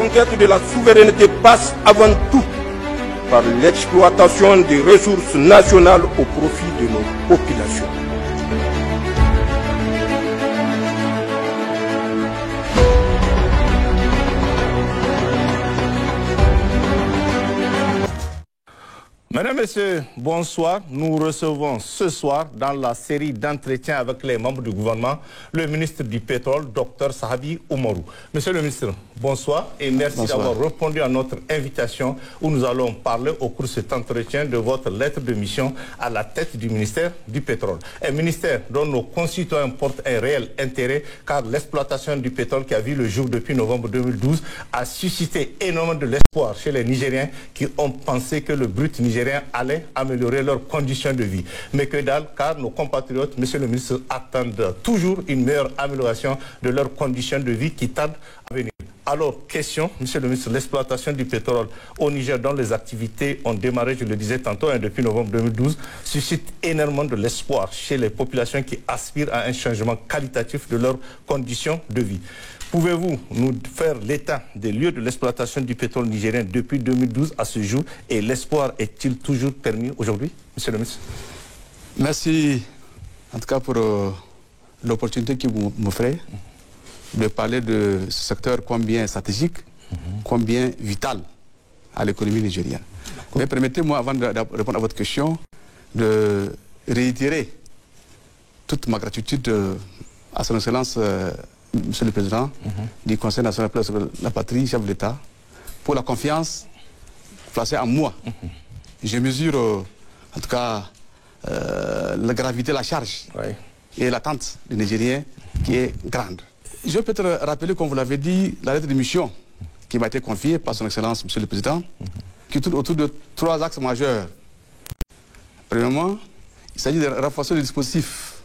conquête de la souveraineté passe avant tout par l'exploitation des ressources nationales au profit de nos populations. Mesdames, Messieurs, bonsoir. Nous recevons ce soir, dans la série d'entretiens avec les membres du gouvernement, le ministre du Pétrole, Dr Sahabi Oumarou. Monsieur le ministre, bonsoir et merci d'avoir répondu à notre invitation où nous allons parler au cours de cet entretien de votre lettre de mission à la tête du ministère du Pétrole. Un ministère dont nos concitoyens portent un réel intérêt car l'exploitation du pétrole qui a vu le jour depuis novembre 2012 a suscité énormément de l'espoir chez les Nigériens qui ont pensé que le brut nigérien allaient améliorer leurs conditions de vie. Mais que dalle, car nos compatriotes, monsieur le ministre, attendent toujours une meilleure amélioration de leurs conditions de vie qui tardent à venir. Alors, question, monsieur le ministre, l'exploitation du pétrole au Niger, dont les activités ont démarré, je le disais tantôt, depuis novembre 2012, suscite énormément de l'espoir chez les populations qui aspirent à un changement qualitatif de leurs conditions de vie. Pouvez-vous nous faire l'état des lieux de l'exploitation du pétrole nigérien depuis 2012 à ce jour et l'espoir est-il toujours permis aujourd'hui, monsieur le ministre? Merci en tout cas pour l'opportunité que vous m'offrez de parler de ce secteur combien stratégique, combien vital à l'économie nigérienne. Mais permettez-moi, avant de répondre à votre question, de réitérer toute ma gratitude à son excellence Monsieur le Président du Conseil national pour la patrie, chef de l'État, pour la confiance placée en moi. Je mesure en tout cas la gravité, la charge et l'attente des Nigériens qui est grande. Je vais peut-être rappeler, comme vous l'avez dit, la lettre de mission qui m'a été confiée par son excellence Monsieur le Président, qui tourne autour de 3 axes majeurs. Premièrement, il s'agit de renforcer le dispositif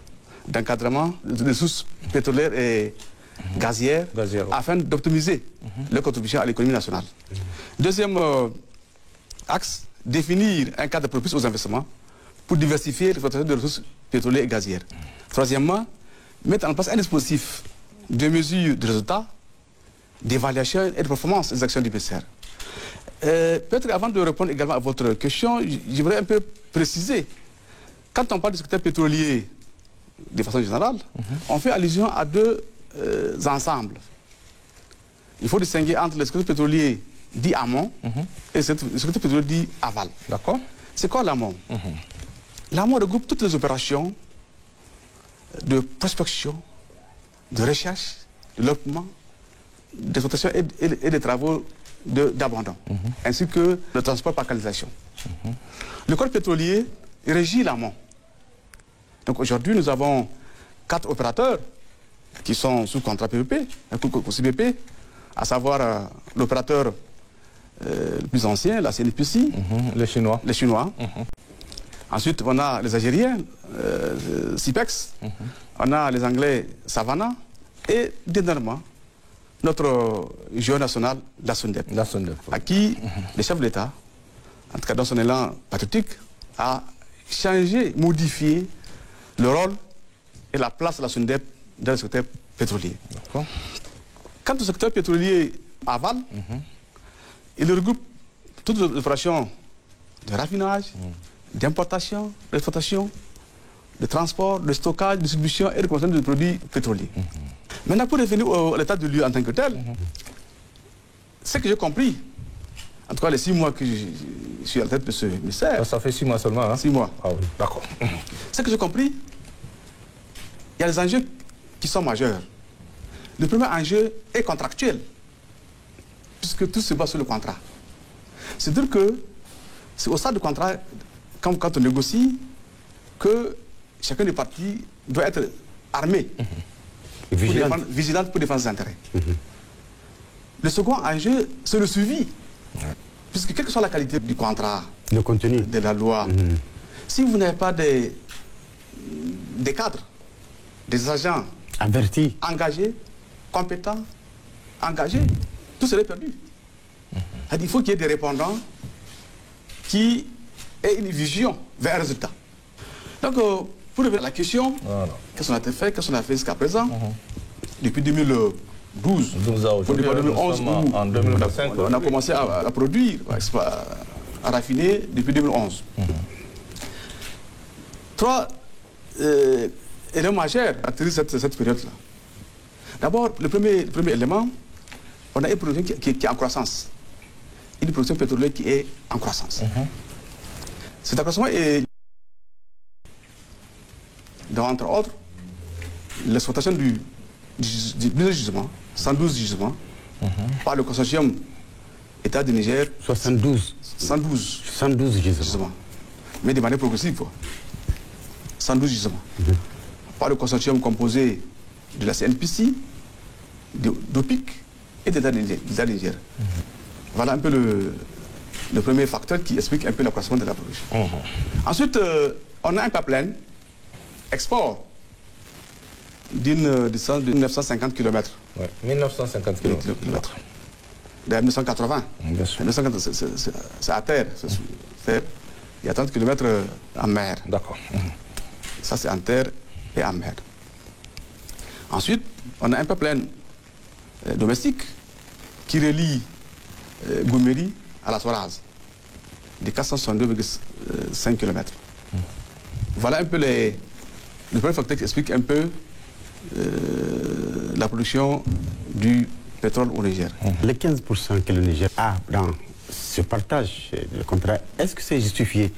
d'encadrement des ressources pétrolières et gazières afin d'optimiser leur contribution à l'économie nationale. Deuxième axe, définir un cadre propice aux investissements pour diversifier l'exploitation des ressources pétrolières et gazières. Troisièmement, mettre en place un dispositif de mesure de résultats, d'évaluation et de performance des actions du PCR. Peut-être avant de répondre également à votre question, j'aimerais un peu préciser, quand on parle du secteur pétrolier de façon générale, on fait allusion à 2 ensembles. Il faut distinguer entre le secteur pétrolier dit amont et le secteur pétrolier dit aval. D'accord. C'est quoi l'amont? L'amont regroupe toutes les opérations de prospection, de recherche, de développement, d'exploitation et des travaux d'abandon, ainsi que le transport par canalisation. Le code pétrolier régit l'amont. Donc aujourd'hui, nous avons 4 opérateurs qui sont sous contrat PVP, CBP, à savoir l'opérateur le plus ancien, la CNPC, les Chinois. Les Chinois. Ensuite, on a les Algériens, CIPEX, on a les Anglais, Savannah, et dernièrement, notre géo national, la SUNDEP, à qui le chef de l'État, en tout cas dans son élan patriotique, a changé, modifié le rôle et la place de la SUNDEP dans le secteur pétrolier. Quant au secteur pétrolier aval, il regroupe toutes les opérations de raffinage, d'importation, d'exploitation, de transport, de stockage, de distribution et de consommation de produits pétroliers. Maintenant, pour revenir à l'état de lieu en tant que tel, ce que j'ai compris, en tout cas les 6 mois que je suis à la tête de ce ministère... Ça fait 6 mois seulement, hein? 6 mois. Ah oui, d'accord. Ce que j'ai compris, il y a des enjeux qui sont majeurs. Le premier enjeu est contractuel, puisque tout se base sur le contrat. C'est-à-dire que c'est au stade du contrat, quand on négocie, que chacun des parties doit être armé, vigilant pour défendre ses intérêts. Le second enjeu, c'est le suivi. Puisque quelle que soit la qualité du contrat, le contenu de la loi, si vous n'avez pas des cadres, des agents avertis, engagés, compétents, engagés, tout serait perdu. Il faut qu'il y ait des répondants qui aient une vision vers un résultat. Donc, pour revenir à la question, qu'est-ce qu'on a fait, qu'est-ce qu'on a fait jusqu'à présent? Depuis 12. Aujourd'hui, nous 2011 sommes en 2025. On a commencé à produire, à raffiner depuis 2011. Trois éléments majeurs à tirer cette période-là. D'abord, le premier élément, on a une production qui est en croissance. Une production pétrolière qui est en croissance. Cet accroissement est, entre autres, l'exploitation du gisement, 112 gisements, par le consortium État du Niger. 112 gisements. Mais de manière progressive, quoi. 112 gisements. Par le consortium composé de la CNPC, d'OPIC et d'État du Niger. Voilà un peu le premier facteur qui explique un peu l'accroissement de la production. Ensuite, on a un pipeline export d'une distance de 950 km. Ouais, 1950 km. De 1980. Bien sûr. 1980, c'est à terre. Il y a 30 km en mer. D'accord. Ça, c'est en terre et en mer. Ensuite, on a un pipeline domestique qui relie Goumeri à la Soraz, de 462,5 km. Voilà un peu le premier facteur qui explique un peu la production du pétrole au Niger. Les 15% que le Niger a dans ce partage de contrat, est-ce que c'est justifié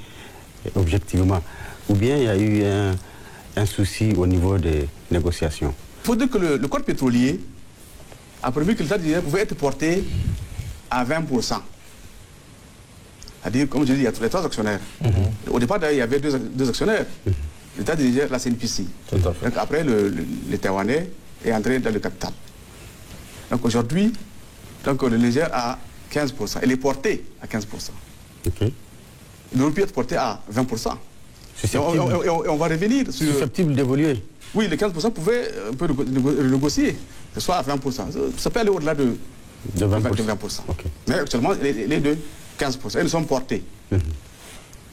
objectivement ou bien il y a eu un souci au niveau des négociations? Il faut dire que le code pétrolier a prévu que l'État du Niger pouvait être porté à 20%. C'est-à-dire, comme je dis, il y a les trois actionnaires. Au départ, il y avait deux actionnaires. L'État du Niger, la CNPC. Donc après, le Taïwanais est entré dans le capital. Donc aujourd'hui, le Niger a 15%. Il est porté à 15%. Okay. Il aurait pu être porté à 20%. Et on va revenir sur... Susceptible d'évoluer. Oui, les 15% pouvaient un peu renégocier, que ce soit à 20%. Ça peut aller au-delà de 20%. Okay. Mais actuellement, les deux, 15%. Ils sont portés.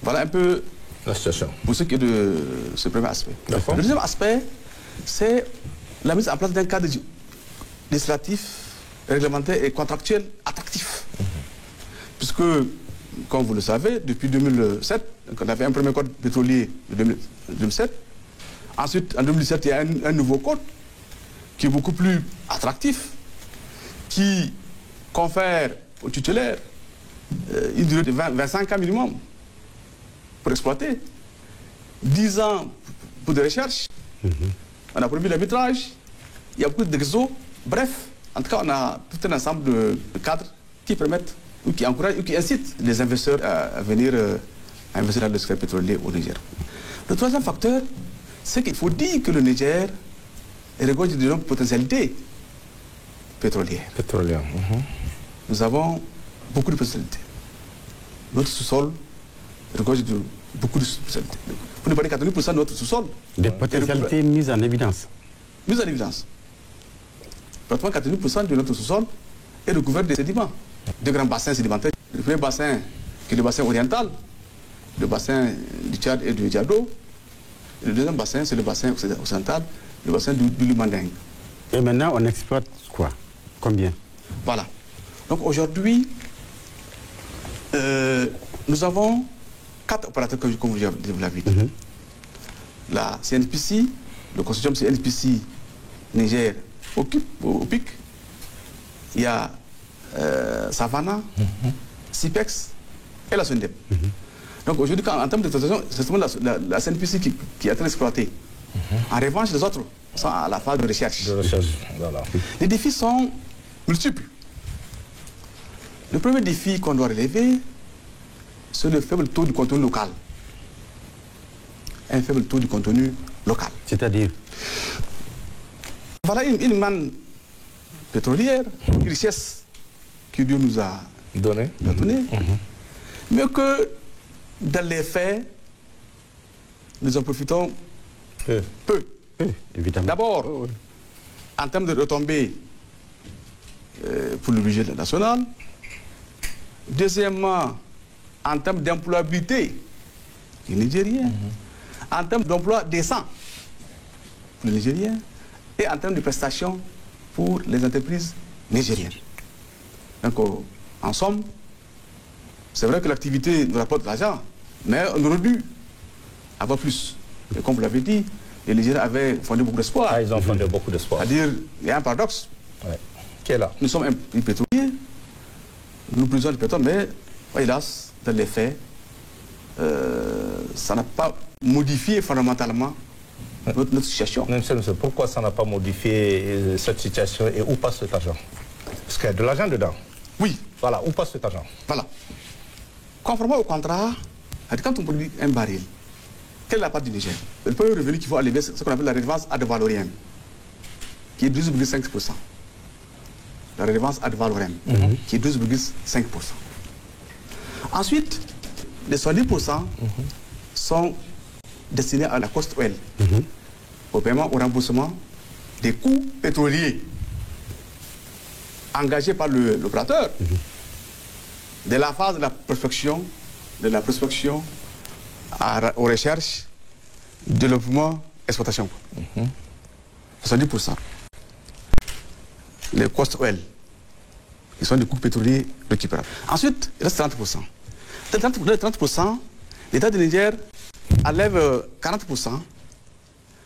Voilà un peu la situation. Pour ce qui est de ce premier aspect. Le deuxième aspect, c'est la mise en place d'un cadre législatif, réglementaire et contractuel attractif. Puisque, comme vous le savez, depuis 2007, on avait un premier code pétrolier de 2007. Ensuite, en 2017, il y a un nouveau code qui est beaucoup plus attractif, qui confère aux titulaires une durée de 25 ans minimum pour exploiter, 10 ans pour des recherches. On a prévu l'arbitrage, il y a beaucoup de réseaux. Bref, en tout cas, on a tout un ensemble de cadres qui permettent ou qui encouragent ou qui incitent les investisseurs à venir investir dans le secteur pétrolier au Niger. Le troisième facteur, c'est qu'il faut dire que le Niger regorge de longues potentialités pétrolières. Nous avons beaucoup de potentialités. Notre sous-sol regorge de beaucoup de potentialités. Pour ne pas dire 80% de notre sous-sol. Des potentialités mises en évidence. Mises en évidence. Pratiquement 80% de notre sous-sol est recouvert de sédiments. Deux grands bassins sédimentaires. Le premier bassin, qui est le bassin oriental, le bassin du Tchad et du Djado. Le deuxième bassin, c'est le bassin occidental, le bassin du Lumanding. Et maintenant, on exploite quoi? Combien? Voilà. Donc aujourd'hui, nous avons 4 opérateurs, comme vous l'avez dit. La CNPC, le consortium CNPC Niger OPIC, il y a Savannah, CIPEX et la SUNDEP. Donc aujourd'hui, en termes d'exploitation, c'est seulement la CNPC qui est en train d'exploiter. En revanche, les autres sont à la phase de recherche. Voilà. Les défis sont multiples. Le premier défi qu'on doit relever, c'est le faible taux du contenu local. Un faible taux du contenu local. C'est-à-dire? Voilà une manne pétrolière, une richesse que Dieu nous a donnée, mais que dans les faits, nous en profitons peu. Évidemment. D'abord, en termes de retombées pour le budget national. Deuxièmement, en termes d'employabilité des Nigériens, en termes d'emploi décent pour les Nigériens, et en termes de prestations pour les entreprises nigériennes. Donc, en somme, c'est vrai que l'activité nous rapporte de l'argent, mais on aurait dû avoir plus. Et comme vous l'avez dit, les Nigériens avaient fondé beaucoup d'espoir. Ah, ils ont fondé beaucoup d'espoir. C'est-à-dire, il y a un paradoxe. Ouais. Qui est là? Nous sommes un pays pétrolier, nous produisons du pétrole, mais hélas, dans les faits, ça n'a pas modifié fondamentalement notre situation. Monsieur, pourquoi ça n'a pas modifié cette situation et où passe cet argent? Parce qu'il y a de l'argent dedans. Oui. Voilà, où passe cet argent? Voilà. Conformément au contrat, quand on produit un baril, quelle est la part du Niger? Le premier revenu qu'il faut enlever, c'est ce qu'on appelle la redevance ad valorem, qui est 12,5%. La redevance ad valorem, qui est 12,5%. Ensuite, les 70% sont destinés à la cost oil, au paiement, au remboursement des coûts pétroliers engagés par l'opérateur de la phase de la prospection, aux recherches, développement, exploitation. 70%. Les cost oil, qui sont des coûts pétroliers récupérables. Ensuite, il reste 30%. De 30%, l'État du Niger enlève 40%,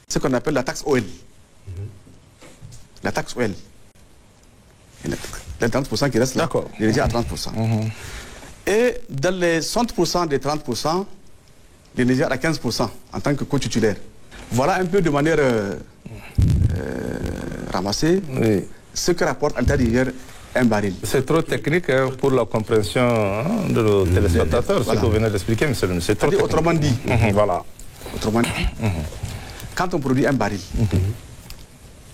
ce qu'on appelle la taxe oil. La taxe oil. Les 30% qui restent là, il est déjà à 30%. Et dans les 60% des 30%, le Niger à 15% en tant que co-titulaire. Voilà un peu de manière ramassée ce que rapporte à l'État du Niger un baril. C'est trop technique pour la compréhension de nos téléspectateurs, ce que vous venez d'expliquer, monsieur le ministre. Autrement dit, voilà. Autrement dit, quand on produit un baril,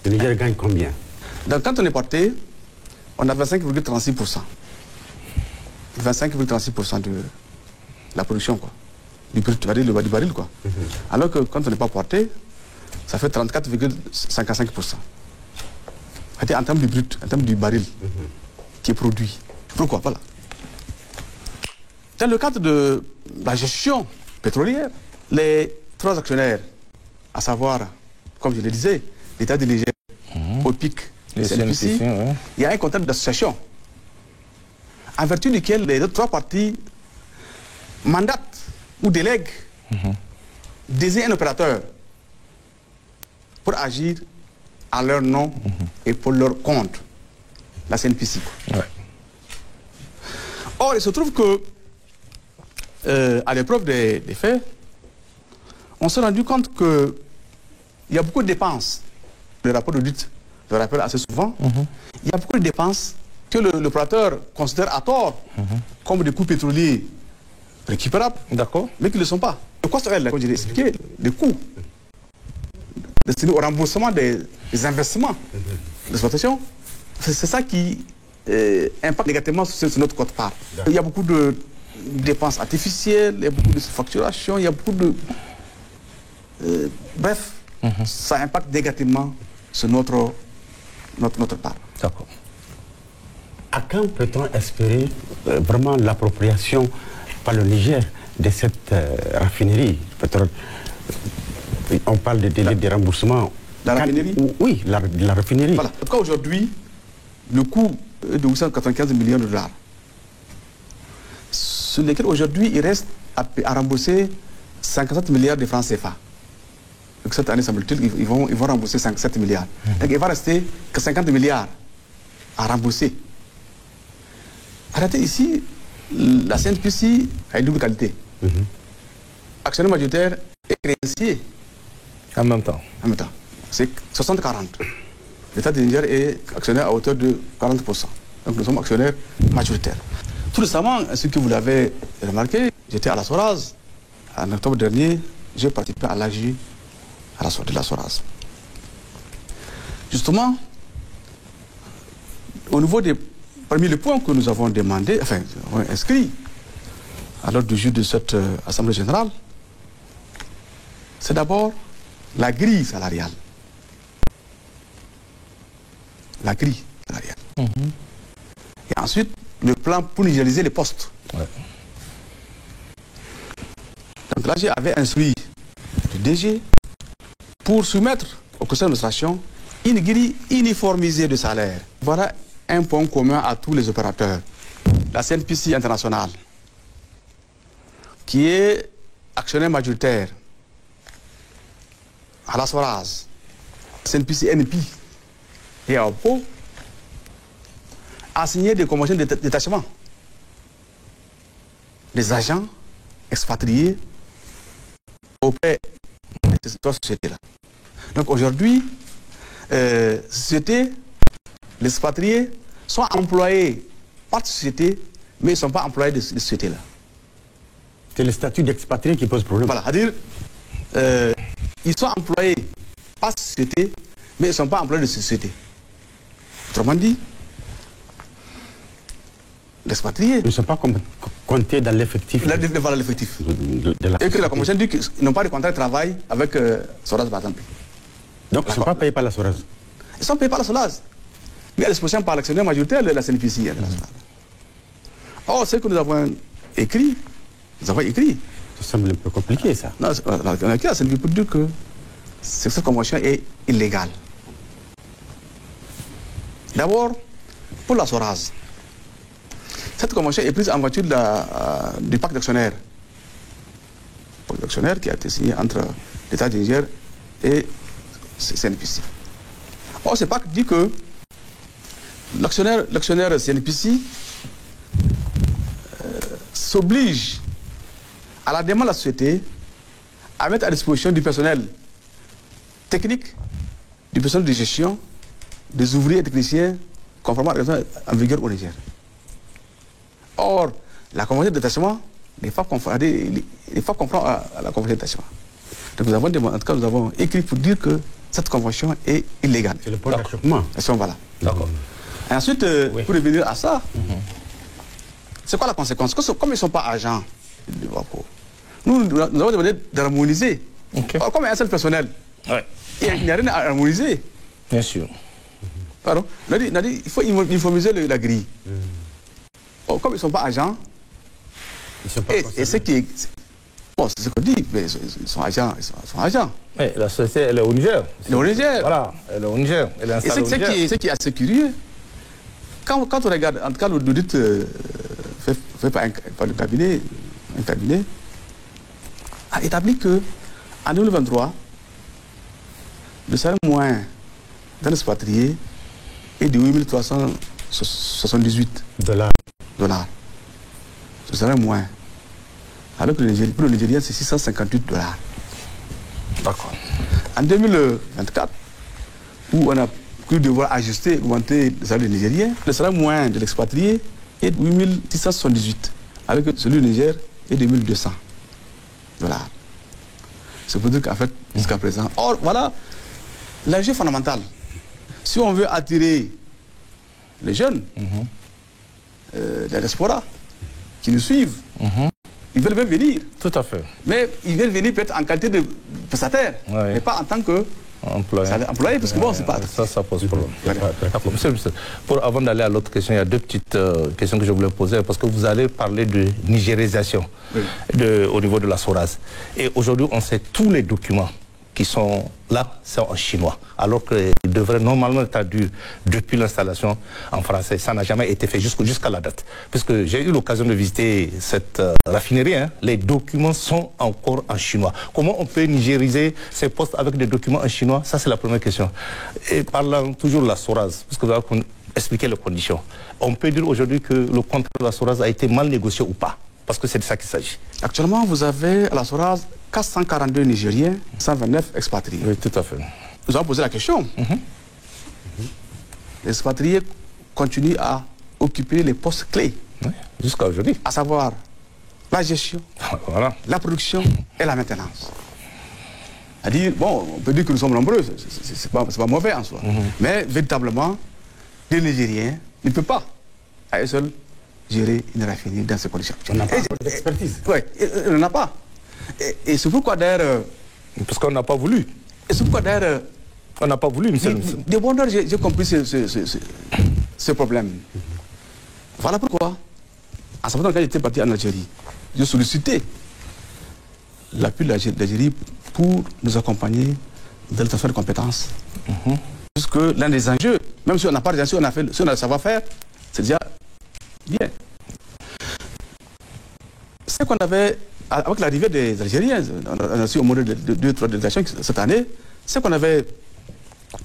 le Niger gagne combien? Donc quand on est porté, on a 25,36%. 25,36% de la production, quoi. Du baril, quoi. Alors que quand on n'est pas porté, ça fait 34,55%. En termes du brut, en termes du baril qui est produit. Pourquoi? Voilà. Dans le cadre de la gestion pétrolière, les trois actionnaires, à savoir, comme je le disais, l'État du Niger, OPIC, les CNPC, il y a un contrat d'association en vertu duquel les autres trois parties mandatent ou délèguent, désignent un opérateur pour agir à leur nom et pour leur compte, la CNPC. Or, il se trouve que, à l'épreuve des faits, on s'est rendu compte qu'il y a beaucoup de dépenses. Le rapport d'audit le rappelle assez souvent. Il y a beaucoup de dépenses que l'opérateur considère à tort comme des coûts pétroliers récupérables, mais qui ne le sont pas. Le cost réel, comme je l'ai expliqué, les coûts destinés au remboursement des investissements d'exploitation, c'est ça qui impacte négativement sur notre quote-part. Il y a beaucoup de dépenses artificielles, il y a beaucoup de facturation, il y a beaucoup de... bref, ça impacte négativement sur notre part. D'accord. À quand peut-on espérer vraiment l'appropriation par le Niger de cette raffinerie? On parle de délai de remboursement. La raffinerie? Oui, la raffinerie. Voilà. En tout cas, aujourd'hui, le coût est de 895 millions de dollars. Sur lesquels aujourd'hui, il reste à rembourser 57 milliards de francs CFA. Donc cette année, ça multiplie, ils vont rembourser 57 milliards. Donc il va rester que 50 milliards à rembourser. Arrêtez ici, la CNPC a une double qualité. Actionnaire majoritaire et créancier. En même temps. C'est 60-40. L'État du Niger est actionnaire à hauteur de 40%. Donc nous sommes actionnaires majoritaires. Tout récemment, ce que vous l'avez remarqué, j'étais à la SORAS. En octobre dernier, j'ai participé à l'AG de la SORAS. Justement, au niveau parmi les points que nous avons demandé, enfin, inscrits à l'ordre du jour de cette Assemblée générale, c'est d'abord la grille salariale. La grille salariale. Et ensuite, le plan pour nigériser les postes. Donc là, j'avais instruit le DG pour soumettre au conseil d'administration une grille uniformisée de salaire. Voilà un point commun à tous les opérateurs. La CNPC internationale, qui est actionnaire majoritaire à la Soraz, CNPC NP et à OPPO, a signé des conventions de détachement des agents expatriés auprès de ces trois sociétés-là. Donc aujourd'hui, les expatriés sont employés par cette société, mais ils ne sont pas employés de cette société-là. C'est le statut d'expatrié qui pose problème. Voilà, c'est-à-dire, ils sont employés par cette société, mais ils ne sont pas employés de cette société. Autrement dit, l'expatrié. Ils ne sont pas comptés dans l'effectif. Voilà l'effectif. Et que la Convention dit qu'ils n'ont pas de contrat de travail avec Soraz, par exemple. Donc ils ne sont pas payés par la Soraz. Ils sont payés par la Soraz. Mais à l'exposition par l'actionnaire majoritaire de la CNPC. Or, ce que nous avons écrit, ça semble un peu compliqué, ça. Non, on a écrit à la CNPC pour dire que cette convention est illégale. D'abord, pour la Soraz, cette convention est prise en voiture du pacte d'actionnaires. Le pacte d'actionnaires qui a été signé entre l'État du Niger et CNPC. Or, ce pacte dit que l'actionnaire CNPC s'oblige à la demande de la société à mettre à disposition du personnel technique, du personnel de gestion, des ouvriers et techniciens conformément à la règle en vigueur au Niger. Or, la convention de détachement n'est pas conforme à la convention de détachement. Donc en tout cas, nous avons écrit pour dire que cette convention est illégale. C'est le point d'achoppement. Voilà. D'accord. Et ensuite, pour revenir à ça, c'est quoi la conséquence? Comme ils ne sont pas agents, nous avons demandé d'harmoniser. Or, comme il y a un seul personnel, il n'y a rien à harmoniser. Bien sûr. Pardon? On a dit il faut uniformiser la grille. Or, comme ils ne sont pas agents, et ce qui est... Bon, c'est ce qu'on dit, mais ils sont agents. Mais la société, elle est au Niger. Elle est au Niger. Voilà, elle est au Niger. Elle est installée au Niger. Et ce qui est assez curieux, quand on regarde, en tout cas l'audit fait par le cabinet, a établi que en 2023, le salaire moyen d'un expatrié est de 8 378 $. Ce salaire moyen. Alors que pour le Nigérien, c'est 658 $. D'accord. En 2024, où on a cru devoir ajuster, augmenter le salaire des Nigériens, le salaire moyen de l'expatrié est de 8 678, alors que celui du Niger est de 1 200 $. C'est pour dire qu'en fait, jusqu'à présent... Or, voilà l'enjeu fondamental. Si on veut attirer les jeunes, la diaspora, qui nous suivent, ils veulent même venir. Tout à fait. Mais ils veulent venir peut-être en qualité de prestataire, mais pas en tant que employé, parce que bon, c'est pas... Ça pose problème. D'accord. Monsieur le ministre, avant d'aller à l'autre question, il y a deux petites questions que je voulais poser, parce que vous allez parler de nigérisation au niveau de la Soraz. Et aujourd'hui, on sait tous les documents qui sont là, c'est en chinois, alors qu'ils devraient normalement être traduits depuis l'installation en français. Ça n'a jamais été fait jusqu'à la date. Puisque j'ai eu l'occasion de visiter cette raffinerie, les documents sont encore en chinois. Comment on peut nigériser ces postes avec des documents en chinois? Ça, c'est la première question. Et parlant toujours de la Soraz, parce que vous avez expliqué les conditions, on peut dire aujourd'hui que le contrat de la Soraz a été mal négocié ou pas? Parce que c'est de ça qu'il s'agit. Actuellement, vous avez à la Soraz 442 Nigériens, 129 expatriés. Oui, tout à fait. Nous avons posé la question. Les expatriés continuent à occuper les postes clés. Oui, jusqu'à aujourd'hui. À savoir la gestion, la production et la maintenance. C'est-à-dire, bon, on peut dire que nous sommes nombreux, c'est pas mauvais en soi. Mais véritablement, les Nigériens ne peuvent pas, à eux seuls, gérer une raffinerie dans ces conditions. On n'a pas d'expertise. Oui, on n'en a pas. Et c'est pourquoi d'ailleurs... Parce qu'on n'a pas voulu. Et c'est pourquoi d'ailleurs... On n'a pas voulu, monsieur le ministre. De bonne heure, j'ai compris ce problème. Voilà pourquoi, en ce moment, quand j'étais parti en Algérie, j'ai sollicité l'appui de l'Algérie pour nous accompagner dans le transfert de compétences Puisque l'un des enjeux, même si on n'a pas déjà, si on a le savoir-faire, c'est déjà bien. C'est qu'on avait, avec l'arrivée des Algériens, on a aussi au moins deux, trois délégations cette année, ce qu'on avait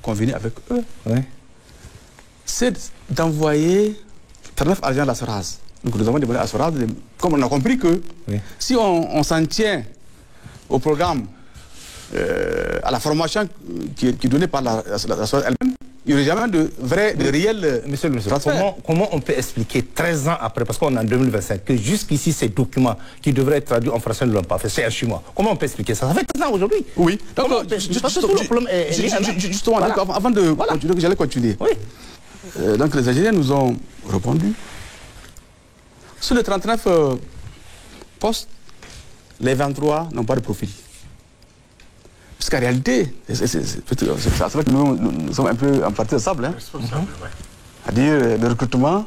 convenu avec eux, c'est d'envoyer 39 agents à la SORAS. Donc nous avons demandé à la SORAS, comme on a compris que si on s'en tient au programme, à la formation qui est donnée par la SORAS elle-même, il n'y aurait jamais de vrai, de réel. Monsieur le ministre, comment on peut expliquer 13 ans après, parce qu'on est en 2025, que jusqu'ici ces documents qui devraient être traduits en français ne l'ont pas fait, c'est un chinois. Comment on peut expliquer ça? Ça fait 13 ans aujourd'hui. Oui. Donc, justement, voilà. Avant de continuer, j'allais continuer. Oui. Donc les Algériens nous ont répondu. Sur les 39 postes, les 23 n'ont pas de profil. Parce qu'en réalité, c'est vrai que nous sommes un peu en partie de sable. Hein. C'est-à-dire le recrutement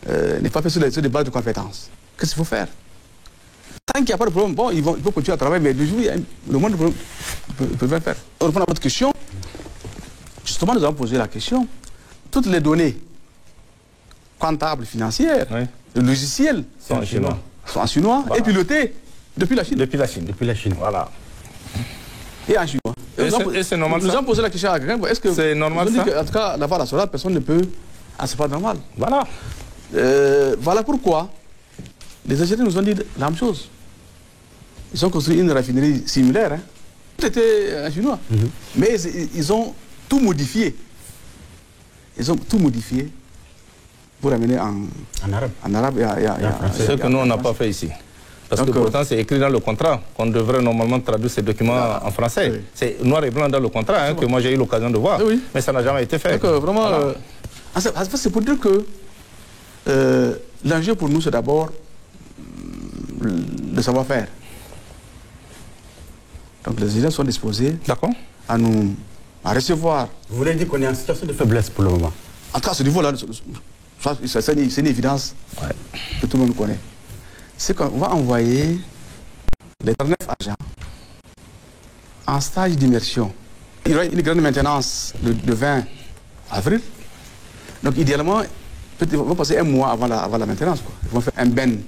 n'est pas fait sur des bases de compétences. Qu'est-ce qu'il faut faire? Tant qu'il n'y a pas de problème, bon, ils vont continuer à travailler, mais le jour, le moins de problèmes, ils peuvent le faire. On répond à votre question. Justement, nous avons posé la question. Toutes les données comptables, financières, le logiciel sont en chinois. Voilà. Et pilotés depuis la Chine. Depuis la Chine, voilà. Et en chinois. Et c'est normal. Nous avons posé la question à quelqu'un. Est-ce que c'est normal ça? En tout cas, là-bas, la SORAS, personne ne peut. Ah, c'est pas normal. Voilà. Voilà pourquoi les Algériens nous ont dit la même chose. Ils ont construit une raffinerie similaire. Hein. Tout était en chinois. Mais ils ont tout modifié. Ils ont tout modifié pour amener en arabe et ce que nous, on n'a pas fait ici. Parce que pourtant, c'est écrit dans le contrat qu'on devrait normalement traduire ces documents en français. Oui. C'est noir et blanc dans le contrat que moi j'ai eu l'occasion de voir. Oui. Mais ça n'a jamais été fait. Donc, vraiment, c'est pour dire que l'enjeu pour nous, c'est d'abord le savoir-faire. Donc les Algériens sont disposés à recevoir. Vous voulez dire qu'on est en situation de faiblesse pour le moment? En tout cas, à ce niveau-là, c'est une évidence que tout le monde connaît. C'est qu'on va envoyer les 39 agents en stage d'immersion. Il y aura une grande maintenance le 20 avril. Donc idéalement, ils vont passer un mois avant la maintenance. Quoi. Ils vont faire un ben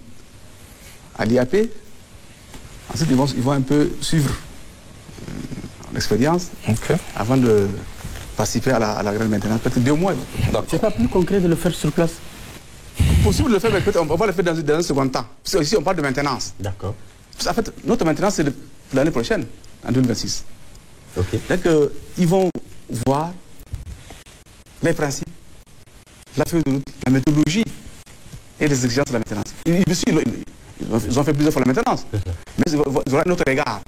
à l'IAP. Ensuite, ils vont un peu suivre l'expérience avant de participer à la grande maintenance. Peut-être 2 mois. C'est pas plus concret de le faire sur place? Possible de le faire, mais peut-être on va le faire dans un second temps. Parce que ici, on parle de maintenance. D'accord. En fait, notre maintenance, c'est l'année prochaine, en 2026. Donc, ils vont voir les principes, la feuille de route, la méthodologie et les exigences de la maintenance. Ils ont fait plusieurs fois la maintenance, mais ils auront un autre regard.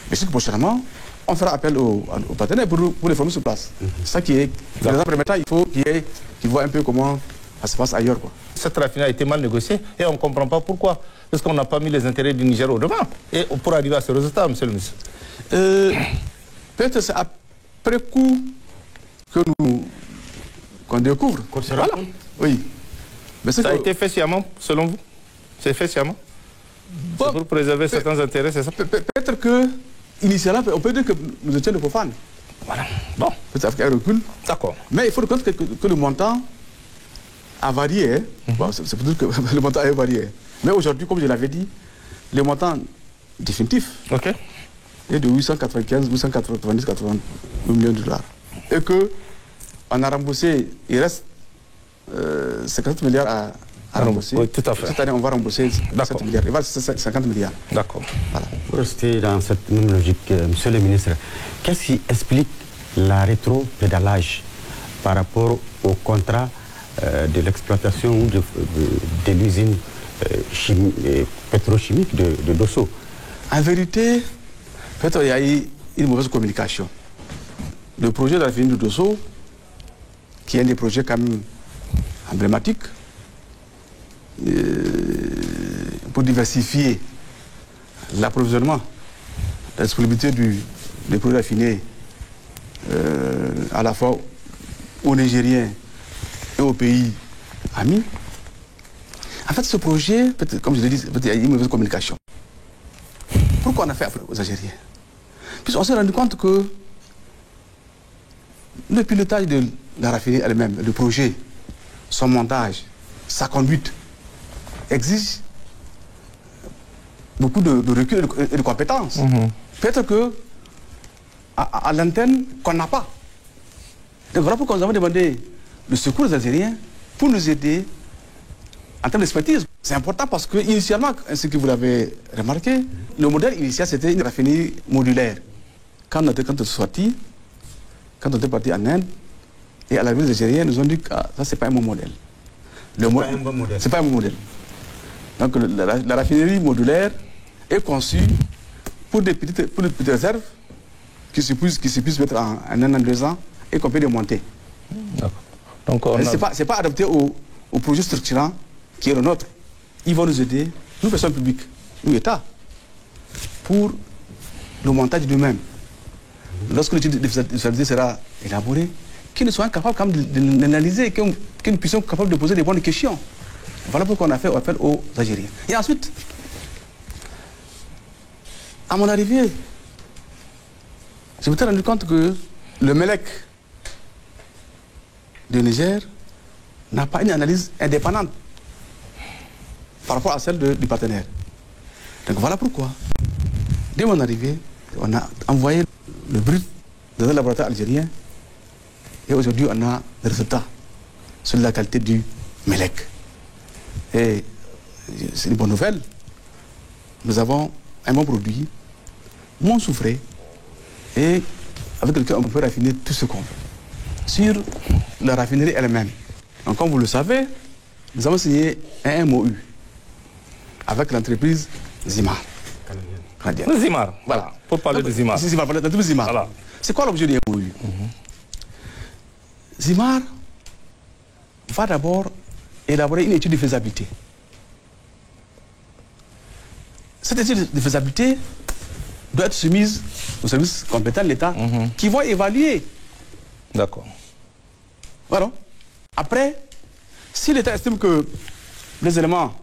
Mais c'est que prochainement, on fera appel aux partenaires pour les former sur place. C'est ça qui est. Dans les premiers temps, il faut qu'ils voient un peu comment ça se passe ailleurs. Quoi. Cette raffinerie a été mal négociée et on ne comprend pas pourquoi. Parce qu'on n'a pas mis les intérêts du Niger au devant. Et pour arriver à ce résultat, monsieur le ministre. Peut-être c'est après coup qu'on découvre. Voilà. Oui. Mais ça a été fait sciemment, selon vous? C'est fait sciemment? C'est pour préserver certains intérêts, c'est ça? Peut-être que, initialement, on peut dire que nous étions des profanes. Voilà. Bon. Peut-être avec un recul. D'accord. Mais il faut reconnaître que le montant a varié. Bon, c'est pour dire que le montant a varié. Mais aujourd'hui, comme je l'avais dit, le montant définitif est de 895, 890, 80 millions de dollars. Et qu'on a remboursé, il reste 50 milliards à rembourser. Oui, tout à fait. Cette année, on va rembourser 7 milliards. Il va rester 50 milliards. D'accord. Voilà. Pour rester dans cette même logique, monsieur le ministre, qu'est-ce qui explique la rétro-pédalage par rapport au contrat de l'exploitation ou de l'usine pétrochimique de Dosso? En vérité, peut-être il y a eu une mauvaise communication. Le projet de la raffinerie de Dosso, qui est un des projets quand même emblématiques, pour diversifier l'approvisionnement, la disponibilité des produits raffinés à la fois aux Nigériens et aux pays amis. En fait, ce projet, comme je l'ai dit, il y a une mauvaise communication. Pourquoi on a fait affaire aux Algériens? Puisqu'on s'est rendu compte que le pilotage de la raffinerie elle-même, le projet, son montage, sa conduite, exige beaucoup de recul et de compétences. Peut-être que à l'antenne qu'on n'a pas. Donc voilà pourquoi nous avons demandé le secours aux Algériens pour nous aider en termes d'expertise. C'est important parce que initialement, ce que vous l'avez remarqué, le modèle initial c'était une raffinerie modulaire. Quand on est sorti, quand on était parti en Inde, et à l'arrivée des Algériens, nous ont dit que ça c'est pas un bon modèle. C'est pas un bon modèle. C'est pas un bon modèle. Donc la raffinerie modulaire est conçue pour des petites réserves qui se puissent mettre en 1 an, 2 ans et qu'on peut démonter. Donc c'est pas adapté au projet structurant qui est le nôtre. Ils vont nous aider, nous personnes publiques, nous État, pour le montage du même. Lorsque l'étude de faisabilité sera élaborée, qu'ils ne soient capables quand même d'analyser, que nous puissions être capables de poser des bonnes questions. Voilà pourquoi on a fait appel aux Algériens. Et ensuite, à mon arrivée, je me suis rendu compte que le MELEC de Niger n'a pas une analyse indépendante par rapport à celle du partenaire. Donc voilà pourquoi, dès mon arrivée, on a envoyé le brut dans un laboratoire algérien et aujourd'hui on a des résultats sur la qualité du MELEC. Et c'est une bonne nouvelle. Nous avons un bon produit, moins soufré, et avec lequel on peut raffiner tout ce qu'on veut. Sur la raffinerie elle-même, donc comme vous le savez, nous avons signé un MOU avec l'entreprise Zimar. Le Zimar, voilà, pour parler de Zimar. Voilà. C'est quoi l'objet du MOU? Zimar va d'abord élaborer une étude de faisabilité. Cette étude de faisabilité doit être soumise aux services compétents de l'État qui vont évaluer. D'accord. Voilà. Après, si l'État estime que les éléments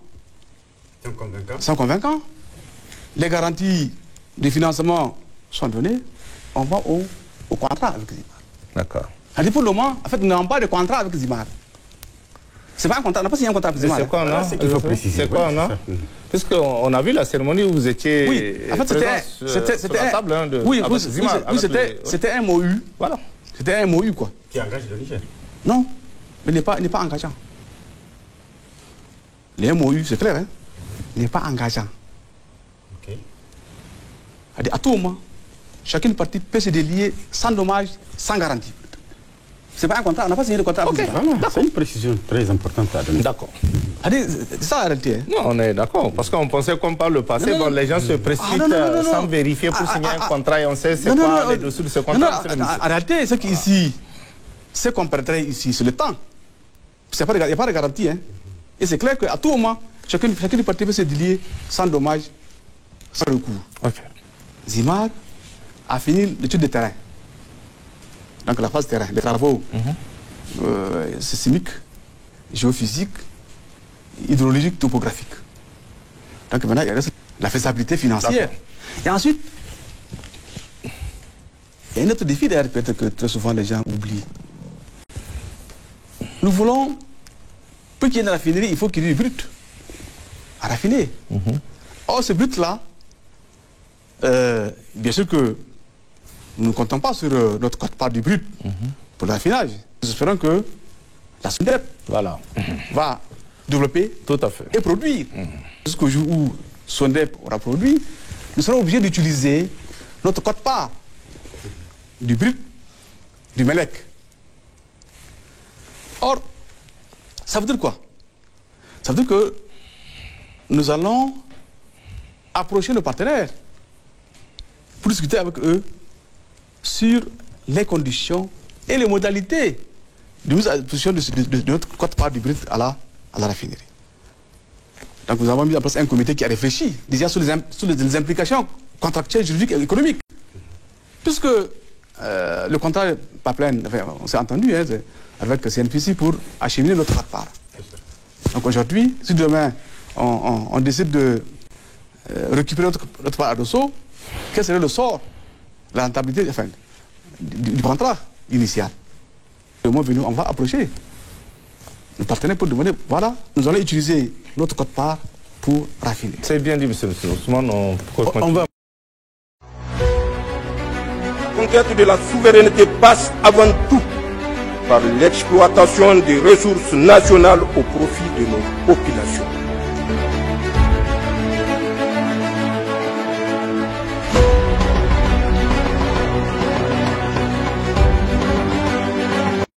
sont convaincants, les garanties de financement sont données, on va au contrat avec Zimar. D'accord. Pour le moment, en fait, nous n'avons pas de contrat avec Zimar. C'est pas un contrat, on n'a pas signé un contrat avec Zimar. C'est quoi, non? Il faut préciser. C'est quoi, non? Puisqu'on a vu la cérémonie où vous étiez oui, en fait, c'était la table c'était un MOU. Voilà. C'était un MOU, quoi. Qui engage le Niger? Non, mais il n'est pas engageant. Les MOU, c'est clair, hein? Il n'est pas engageant. Ok. À tout moment, chacune partie peut se délier sans dommage, sans garantie. C'est pas un contrat, on n'a pas signé de contrat. Ok, c'est une précision très importante à donner. D'accord. C'est ça la réalité. Hein? Non, on est d'accord, parce qu'on pensait comme par le passé, les gens se précipitent sans vérifier pour signer un contrat et on sait c'est quoi les dessous de ce contrat. En réalité, ce qui ici, ce qu'on perdrait ici, c'est le temps. Il n'y a pas de garantie. Hein? Et c'est clair qu'à tout moment, chacune partie peut se délier sans dommage, sans recours. Okay. Zimar a fini l'étude de terrain. Donc la phase terrain, les travaux sismiques, géophysiques, hydrauliques, topographiques. Donc maintenant, il reste la faisabilité financière. Et ensuite, il y a un autre défi d'ailleurs, peut-être que très souvent les gens oublient. Nous voulons, pour qu'il y ait une raffinerie, il faut qu'il y ait du brut à raffiner. Or, ce brut-là, bien sûr que nous ne comptons pas sur notre quote-part du brut pour le raffinage. Nous espérons que la SONDEP va développer tout à fait et produire. Jusqu'au jour où SONDEP aura produit, nous serons obligés d'utiliser notre quote-part du brut du MELEC. Or, ça veut dire quoi? Ça veut dire que nous allons approcher nos partenaires pour discuter avec eux sur les conditions et les modalités de mise à disposition de notre quote-part du brut à la raffinerie. Donc nous avons mis en place un comité qui a réfléchi déjà sur les implications contractuelles, juridiques et économiques. Puisque le contrat pipeline, on s'est entendu avec CNPC pour acheminer notre quote-part. Donc aujourd'hui, si demain on décide de récupérer notre part à Dosso, quel serait le sort, la rentabilité du contrat initial? Le moment venu, on va approcher le partenaire pour demander, voilà, nous allons utiliser notre quote-part pour raffiner. C'est bien dit, monsieur Ousmane. On va... La conquête de la souveraineté passe avant tout par l'exploitation des ressources nationales au profit de nos populations.